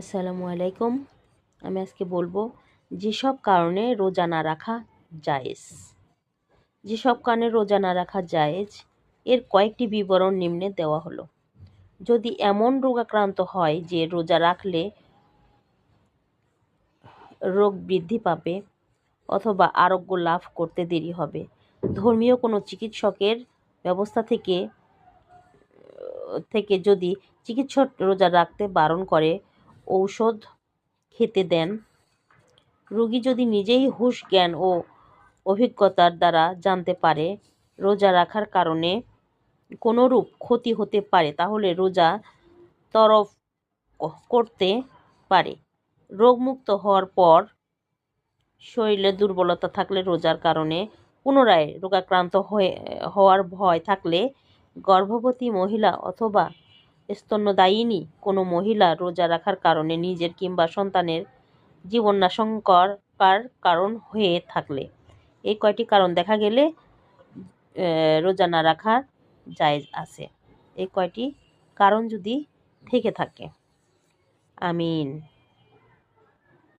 আসসালামু আলাইকুম। আমি আজকে বলবো যেসব কারণে রোজা না রাখা জায়েজ। যেসব কারণে রোজা না রাখা জায়েজ এর কয়েকটি বিবরণ নিম্নে দেওয়া হলো। যদি এমন রোগাক্রান্ত হয় যে রোজা রাখলে রোগ বৃদ্ধি পাবে অথবা আরোগ্য লাভ করতে দেরি হবে, ধর্মীয় কোনো চিকিৎসকের ব্যবস্থা থেকে যদি চিকিৎসক রোজা রাখতে বারণ করে, ঔষধ খেতে দেন, রোগী যদি নিজেই হুঁশ জ্ঞান ও অভিজ্ঞতার দ্বারা জানতে পারে রোজা রাখার কারণে কোনোরূপ ক্ষতি হতে পারে, তাহলে রোজা তরক করতে পারে। রোগমুক্ত হওয়ার পর শরীরে দুর্বলতা থাকলে, রোজার কারণে পুনরায় রোগাক্রান্ত হওয়ার ভয় থাকলে, গর্ভবতী মহিলা অথবা স্তন্যদায়িনী কোনো মহিলা রোজা রাখার কারণে নিজের কিংবা সন্তানের জীবনাশঙ্কার কারণ হয়ে থাকলে, এই কয়টি কারণ দেখা গেলে রোজা না রাখা জায়েজ আছে। এই কয়টি কারণ যদি থেকে থাকে। আমিন।